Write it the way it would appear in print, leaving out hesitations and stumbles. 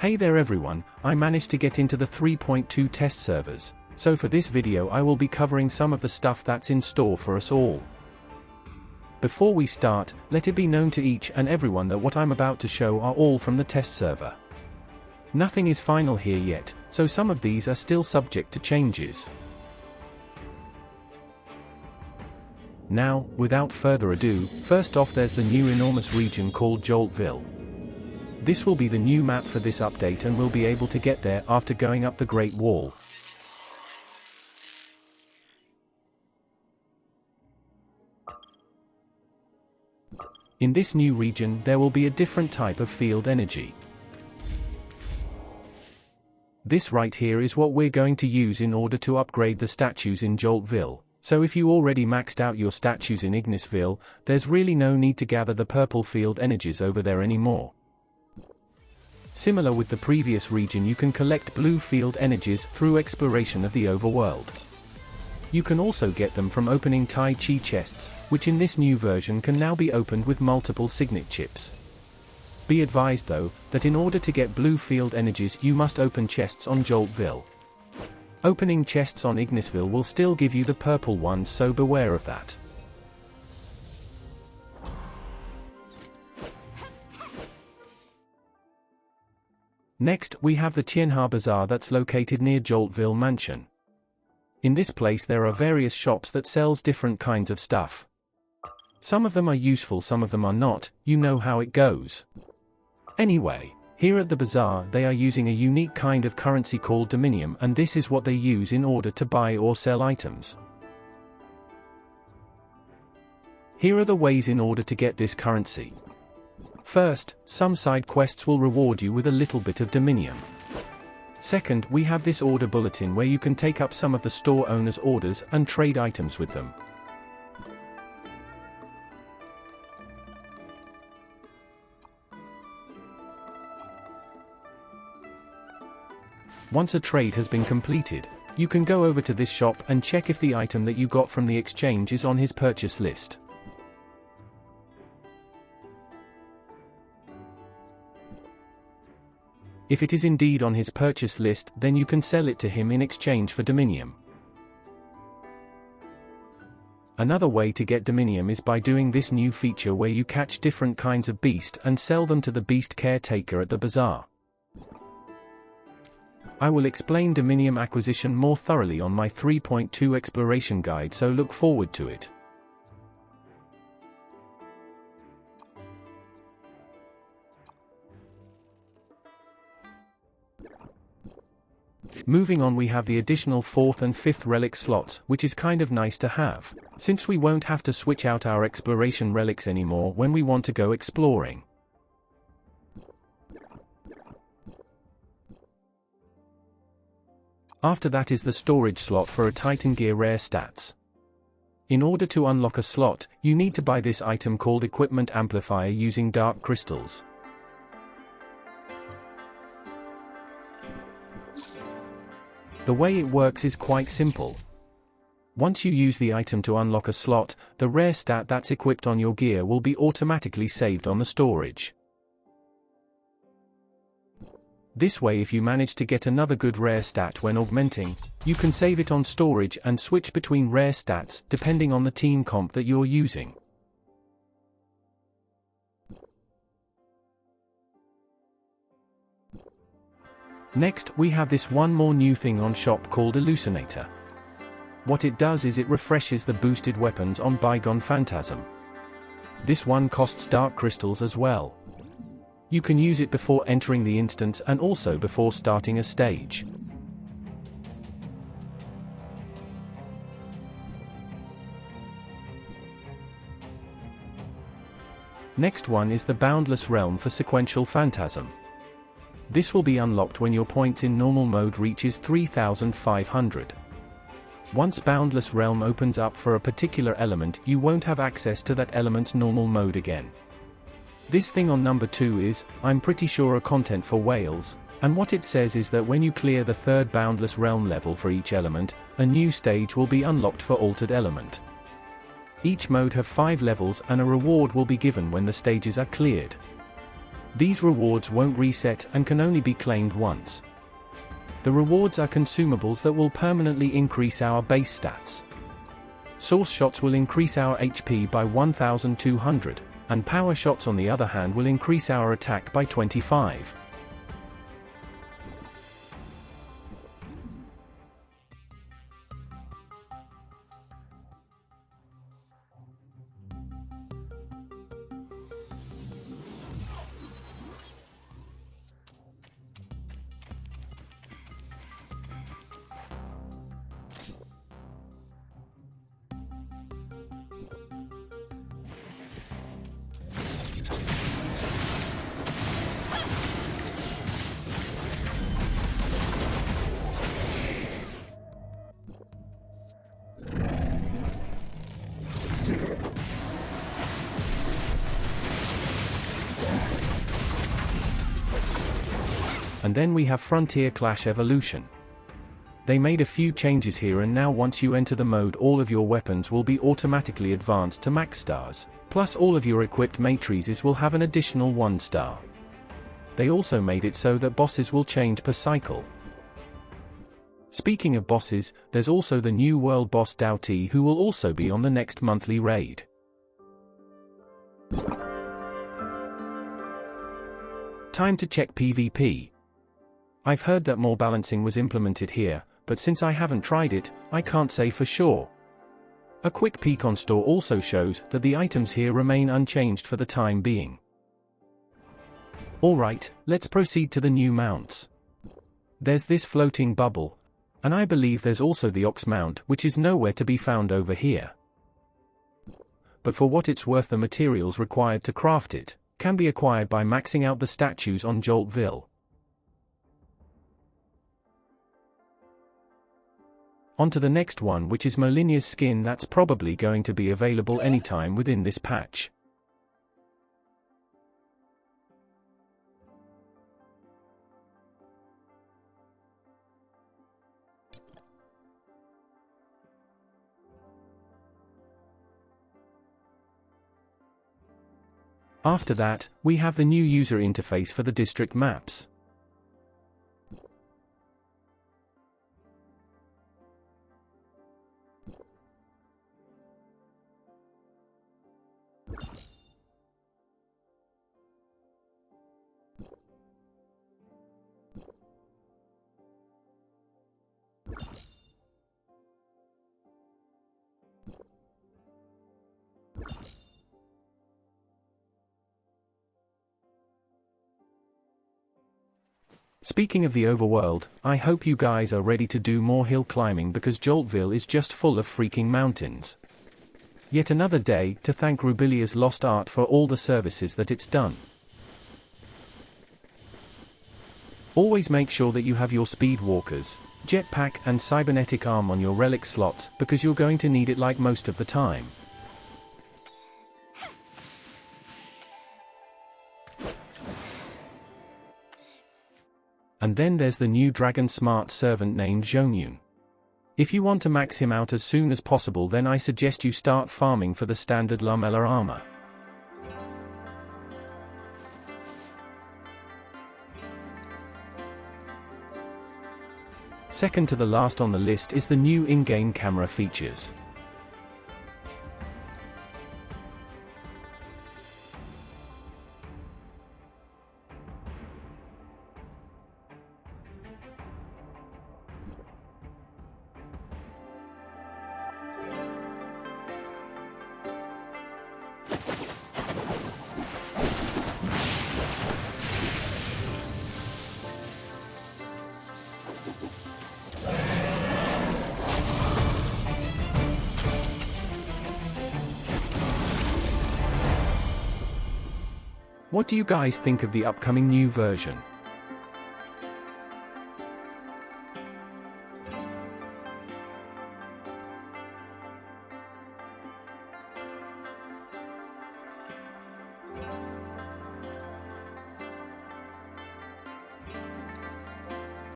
Hey there everyone, I managed to get into the 3.2 test servers, so for this video I will be covering some of the stuff that's in store for us all. Before we start, let it be known to each and everyone that what I'm about to show are all from the test server. Nothing is final here yet, so some of these are still subject to changes. Now, without further ado, first off there's the new enormous region called Joltville. This will be the new map for this update and we'll be able to get there after going up the Great Wall. In this new region there will be a different type of field energy. This right here is what we're going to use in order to upgrade the statues in Joltville. So if you already maxed out your statues in Ignisville, there's really no need to gather the purple field energies over there anymore. Similar with the previous region, you can collect blue field energies through exploration of the overworld. You can also get them from opening Tai Chi chests, which in this new version can now be opened with multiple signet chips. Be advised though, that in order to get blue field energies you must open chests on Joltville. Opening chests on Ignisville will still give you the purple ones, so beware of that. Next, we have the Tianha Bazaar that's located near Joltville Mansion. In this place there are various shops that sells different kinds of stuff. Some of them are useful, some of them are not, you know how it goes. Anyway, here at the bazaar they are using a unique kind of currency called dominium, and this is what they use in order to buy or sell items. Here are the ways in order to get this currency. First, some side quests will reward you with a little bit of dominium. Second, we have this order bulletin where you can take up some of the store owner's orders and trade items with them. Once a trade has been completed, you can go over to this shop and check if the item that you got from the exchange is on his purchase list. If it is indeed on his purchase list, then you can sell it to him in exchange for dominium. Another way to get dominium is by doing this new feature where you catch different kinds of beast and sell them to the beast caretaker at the bazaar. I will explain dominium acquisition more thoroughly on my 3.2 exploration guide, so look forward to it. Moving on, we have the additional 4th and 5th relic slots, which is kind of nice to have, since we won't have to switch out our exploration relics anymore when we want to go exploring. After that is the storage slot for a Titan Gear rare stats. In order to unlock a slot, you need to buy this item called Equipment Amplifier using dark crystals. The way it works is quite simple. Once you use the item to unlock a slot, the rare stat that's equipped on your gear will be automatically saved on the storage. This way, if you manage to get another good rare stat when augmenting, you can save it on storage and switch between rare stats depending on the team comp that you're using. Next, we have this one more new thing on shop called Illusinator. What it does is it refreshes the boosted weapons on Bygone Phantasm. This one costs dark crystals as well. You can use it before entering the instance and also before starting a stage. Next one is the Boundless Realm for Sequential Phantasm. This will be unlocked when your points in normal mode reaches 3,500. Once Boundless Realm opens up for a particular element, you won't have access to that element's normal mode again. This thing on number 2 is, I'm pretty sure, a content for whales, and what it says is that when you clear the 3rd Boundless Realm level for each element, a new stage will be unlocked for Altered Element. Each mode have 5 levels and a reward will be given when the stages are cleared. These rewards won't reset and can only be claimed once. The rewards are consumables that will permanently increase our base stats. Source shots will increase our HP by 1200, and power shots on the other hand will increase our attack by 25. And then we have Frontier Clash Evolution. They made a few changes here, and now once you enter the mode, all of your weapons will be automatically advanced to max stars, plus all of your equipped matrices will have an additional 1 star. They also made it so that bosses will change per cycle. Speaking of bosses, there's also the new world boss Doughty, who will also be on the next monthly raid. Time to check PvP. I've heard that more balancing was implemented here, but since I haven't tried it, I can't say for sure. A quick peek on store also shows that the items here remain unchanged for the time being. Alright, let's proceed to the new mounts. There's this floating bubble, and I believe there's also the ox mount, which is nowhere to be found over here. But for what it's worth, the materials required to craft it can be acquired by maxing out the statues on Joltville. On to the next one, which is Molinia's skin. That's probably going to be available anytime within this patch. After that, we have the new user interface for the district maps. Speaking of the overworld, I hope you guys are ready to do more hill climbing, because Joltville is just full of freaking mountains. Yet another day to thank Rubilia's Lost Art for all the services that it's done. Always make sure that you have your speed walkers, jetpack and cybernetic arm on your relic slots, because you're going to need it like most of the time. And then there's the new Dragon Smart servant named Zhongyun. If you want to max him out as soon as possible, then I suggest you start farming for the standard Lamella armor. Second to the last on the list is the new in-game camera features. What do you guys think of the upcoming new version?